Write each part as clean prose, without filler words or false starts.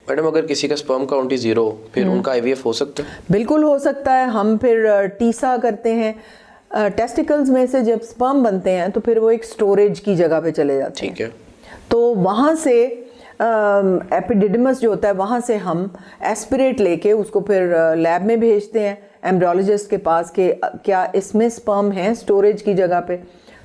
Madam अगर किसी का स्पर्म काउंट ही 0 फिर उनका आईवीएफ हो सकता है? बिल्कुल हो सकता है। हम फिर टीसा करते हैं। टेस्टिकल्स में से जब स्पर्म बनते हैं तो फिर वो एक स्टोरेज की जगह पे चले जाते हैं। ठीक है। तो वहाँ से एपिडिडमस जो होता है वहाँ से हम एस्पिरेट लेके उसको फिर लैब में भेजते हैं एम्ब्रियोलॉजिस्ट के पास कि क्या इसमें स्पर्म है स्टोरेज की जगह पे।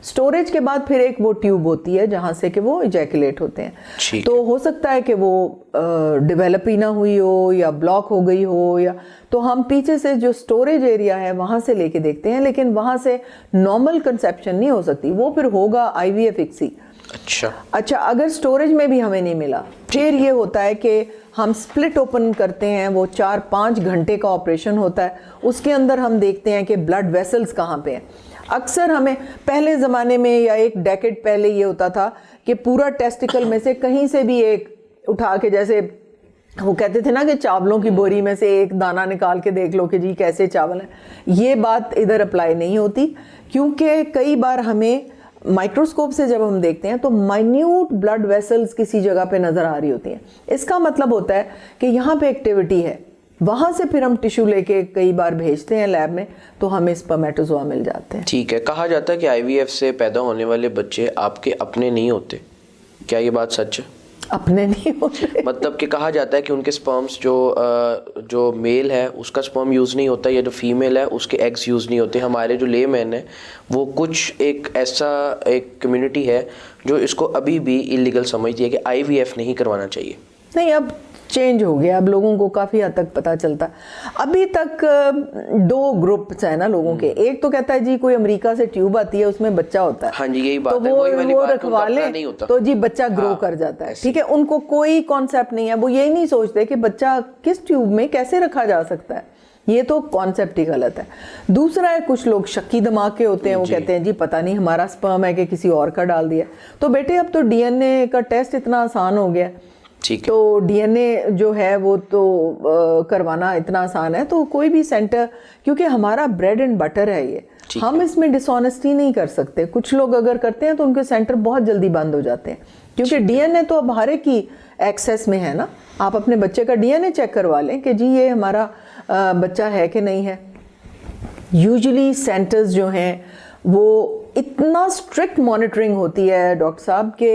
स्टोरेज के बाद फिर एक वो ट्यूब होती है जहाँ से कि वो इजैकुलेट होते हैं। तो हो सकता है कि वो डेवलप ही ना हुई हो या ब्लॉक हो गई हो, या तो हम पीछे से जो स्टोरेज एरिया है वहाँ से लेके देखते हैं, लेकिन वहाँ से नॉर्मल कंसेप्शन नहीं हो सकती, वो फिर होगा आईवीएफ इक्सी। अच्छा, अगर स्टोरेज में भी हमें नहीं मिला फिर ये होता है कि हम स्प्लिट ओपन करते हैं। वो 4-5 घंटे का ऑपरेशन होता है। उसके अंदर हम देखते हैं कि ब्लड वेसल्स कहाँ पे हैं। अक्सर हमें पहले ज़माने में या एक डेकेड पहले ये होता था कि पूरा टेस्टिकल में से कहीं से भी एक उठा के, जैसे वो कहते थे ना कि चावलों की बोरी में से एक दाना निकाल के देख लो कि जी कैसे चावल हैं। ये बात इधर अप्लाई नहीं होती, क्योंकि कई बार हमें माइक्रोस्कोप से जब हम देखते हैं तो माइन्यूट ब्लड वेसल्स किसी जगह पे नज़र आ रही होती हैं। इसका मतलब होता है कि यहाँ पे एक्टिविटी है। वहाँ से फिर हम टिश्यू लेके कई बार भेजते हैं लैब में, तो हमें स्पर्मेटोजोआ मिल जाते हैं। ठीक है। कहा जाता है कि आईवीएफ से पैदा होने वाले बच्चे आपके अपने नहीं होते, क्या ये बात सच है? अपने नहीं होते मतलब कि कहा जाता है कि उनके स्पर्म्स जो मेल है उसका स्पर्म यूज़ नहीं होता, या जो फीमेल है उसके एग्स यूज़ नहीं होते। हमारे जो लेमैन है वो कुछ एक ऐसा एक कम्युनिटी है जो इसको अभी भी इलीगल समझती है कि आईवीएफ नहीं करवाना चाहिए। नहीं, अब चेंज हो गया, अब लोगों को काफ़ी हद तक पता चलता। अभी तक 2 ग्रुप्स हैं ना लोगों के। एक तो कहता है जी कोई अमेरिका से ट्यूब आती है उसमें बच्चा होता है, हाँ जी यही बात तो है, वो रखवा ले तो जी बच्चा ग्रो कर जाता है। ठीक है, उनको कोई कॉन्सेप्ट नहीं है, वो यही नहीं सोचते कि बच्चा किस ट्यूब में कैसे रखा जा सकता है। ये तो कॉन्सेप्ट ही गलत है। दूसरा है, कुछ लोग शक्की दिमाग के होते हैं, वो कहते हैं जी पता नहीं हमारा स्पर्म है कि किसी और का डाल दिया। तो बेटे अब तो डीएनए का टेस्ट इतना आसान हो गया, तो डीएनए जो है वो तो करवाना इतना आसान है। तो कोई भी सेंटर, क्योंकि हमारा ब्रेड एंड बटर है ये, हम इसमें डिसऑनेस्टी नहीं कर सकते। कुछ लोग अगर करते हैं तो उनके सेंटर बहुत जल्दी बंद हो जाते हैं, क्योंकि डीएनए तो अब हर एक की एक्सेस में है ना। आप अपने बच्चे का डीएनए चेक करवा लें कि जी ये हमारा बच्चा है कि नहीं है। यूजुअली सेंटर्स जो हैं वो इतना स्ट्रिक्ट मॉनिटरिंग होती है डॉक्टर साहब के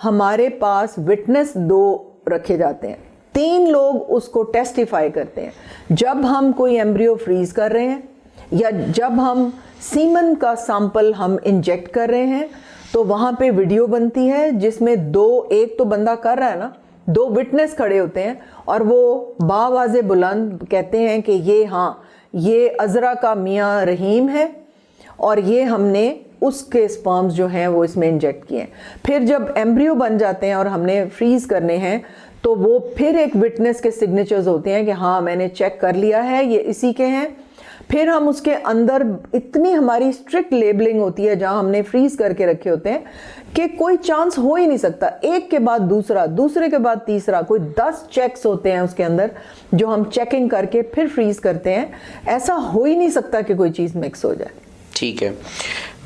हमारे पास विटनेस 2 रखे जाते हैं, 3 लोग उसको टेस्टिफाई करते हैं। जब हम कोई एम्ब्रियो फ्रीज कर रहे हैं या जब हम सीमन का सैंपल हम इंजेक्ट कर रहे हैं, तो वहाँ पे वीडियो बनती है जिसमें एक तो बंदा कर रहा है ना, 2 विटनेस खड़े होते हैं और वो बावाज़े बुलंद कहते हैं कि ये अजरा का मियाँ रहीम है और ये हमने उसके स्पर्म्स जो हैं वो इसमें इंजेक्ट किए हैं। फिर जब एम्ब्रियो बन जाते हैं और हमने फ्रीज करने हैं, तो वो फिर एक विटनेस के सिग्नेचर्स होते हैं कि हाँ मैंने चेक कर लिया है ये इसी के हैं। फिर हम उसके अंदर इतनी हमारी स्ट्रिक्ट लेबलिंग होती है जहाँ हमने फ्रीज करके रखे होते हैं कि कोई चांस हो ही नहीं सकता। एक के बाद दूसरा, दूसरे के बाद तीसरा, कोई 10 चेक्स होते हैं उसके अंदर जो हम चेकिंग करके फिर फ्रीज करते हैं। ऐसा हो ही नहीं सकता कि कोई चीज़ मिक्स हो जाए। ठीक है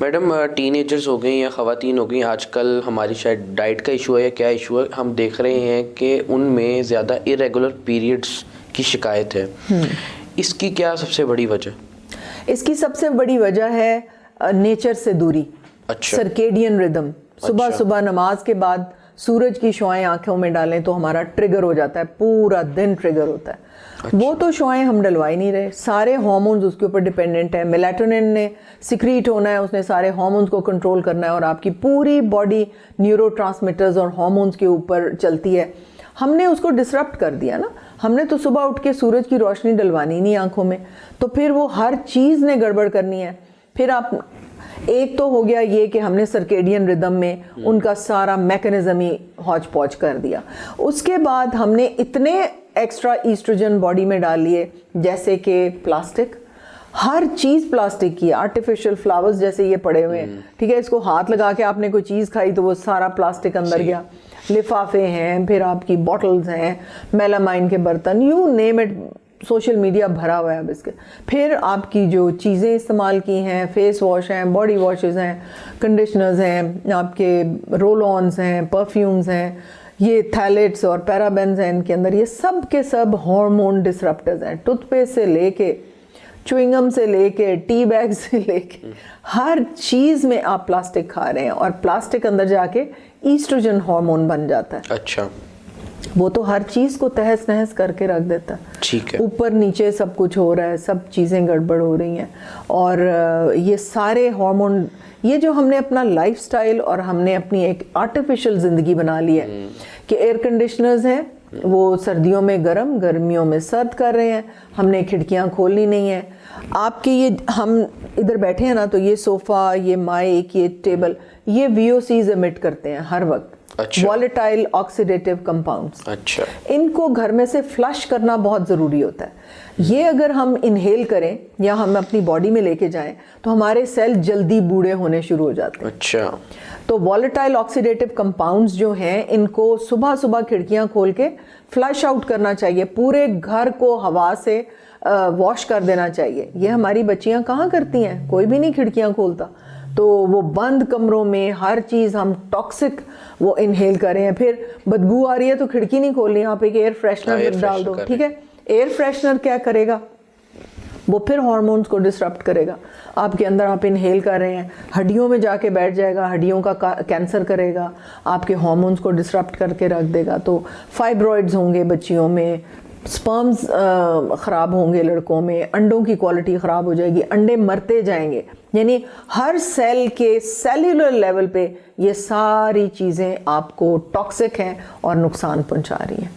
मैडम, टीनेजर्स हो गई या ख़वातीन हो गई, आजकल हमारी शायद डाइट का इशू है या क्या इशू है, हम देख रहे हैं कि उनमें ज़्यादा इरेगुलर पीरियड्स की शिकायत है। इसकी क्या सबसे बड़ी वजह? इसकी सबसे बड़ी वजह है नेचर से दूरी। अच्छा। Circadian rhythm. सुबह सुबह नमाज के बाद सूरज की शुआएं आंखों में डालें तो हमारा ट्रिगर हो जाता है, पूरा दिन ट्रिगर होता है। अच्छा। वो तो शुआएं हम डलवा ही नहीं रहे, सारे हार्मोन्स उसके ऊपर डिपेंडेंट है। मेलाटोनिन ने सिक्रीट होना है, उसने सारे हार्मोन्स को कंट्रोल करना है और आपकी पूरी बॉडी न्यूरोट्रांसमीटर्स और हार्मोन्स के ऊपर चलती है। हमने उसको डिसरप्ट कर दिया ना। हमने तो सुबह उठ के सूरज की रोशनी डलवानी नहीं आंखों में, तो फिर वो हर चीज़ ने गड़बड़ करनी है। फिर आप एक तो हो गया ये कि हमने सर्केडियन रिदम में उनका सारा मैकेनिज्म ही हौच पौच कर दिया। उसके बाद हमने इतने एक्स्ट्रा ईस्ट्रोजन बॉडी में डाल लिए, जैसे कि प्लास्टिक, हर चीज़ प्लास्टिक की, आर्टिफिशियल फ्लावर्स जैसे ये पड़े हुए हैं। ठीक है, इसको हाथ लगा के आपने कोई चीज़ खाई तो वो सारा प्लास्टिक अंदर गया। लिफाफे हैं, फिर आपकी बॉटल्स हैं, मेलामाइन के बर्तन, you name it, social media भरा हुआ है अब इसके। फिर आपकी जो चीज़ें इस्तेमाल की हैं, फेस वॉश हैं, बॉडी वॉशेस हैं, कंडीशनर्स हैं, आपके रोल ऑन्स हैं, परफ्यूम्स हैं, ये थैलेट्स और पैराबेंज़ोन के अंदर ये सब के सब हार्मोन डिसरप्टर्स हैं। टूथपेस्ट से लेके, च्युइंगम से लेके, टी बैग से लेके, हर चीज़ में आप प्लास्टिक खा रहे हैं और प्लास्टिक अंदर जाके ईस्ट्रोजन हार्मोन बन जाता है। अच्छा, वो तो हर चीज़ को तहस नहस करके रख देता है। ठीक है। ऊपर नीचे सब कुछ हो रहा है, सब चीज़ें गड़बड़ हो रही हैं। और ये सारे हार्मोन, ये जो हमने अपना लाइफस्टाइल और हमने अपनी एक आर्टिफिशियल ज़िंदगी बना ली है कि एयर कंडीशनर्स हैं, वो सर्दियों में गर्म, गर्मियों में सर्द कर रहे हैं, हमने खिड़कियां खोलनी नहीं है। आपके ये हम इधर बैठे हैं ना, तो ये सोफ़ा, ये माइक, ये टेबल, ये VOCs एमिट करते हैं हर वक्त। अच्छा। Volatile oxidative compounds. अच्छा, इनको घर में से फ्लश करना बहुत ज़रूरी होता है। ये अगर हम इनहेल करें या हम अपनी बॉडी में लेके जाएं तो हमारे सेल जल्दी बूढ़े होने शुरू हो जाते हैं। अच्छा, तो वॉलेटाइल ऑक्सीडेटिव कंपाउंड्स जो हैं, इनको सुबह सुबह खिड़कियां खोल के फ्लश आउट करना चाहिए, पूरे घर को हवा से वॉश कर देना चाहिए। ये हमारी बच्चियां कहाँ करती हैं, कोई भी नहीं खिड़कियां खोलता। तो वो बंद कमरों में हर चीज़ हम टॉक्सिक वो इनहेल कर रहे हैं। फिर बदबू आ रही है तो खिड़की नहीं खोलनी, आप एक एयर फ्रेशनर डाल दो, ठीक है। एयर फ्रेशनर क्या करेगा, वो फिर हार्मोन्स को डिसरप्ट करेगा आपके अंदर। आप इनहेल कर रहे हैं, हड्डियों में जाके बैठ जाएगा, हड्डियों का कैंसर करेगा, आपके हार्मोन्स को डिसरप्ट करके रख देगा। तो फाइब्रॉइड्स होंगे बच्चियों में, स्पर्म्स ख़राब होंगे लड़कों में, अंडों की क्वालिटी ख़राब हो जाएगी, अंडे मरते जाएंगे। यानी हर सेल के सेल्यूलर लेवल पे ये सारी चीज़ें आपको टॉक्सिक हैं और नुकसान पहुंचा रही हैं।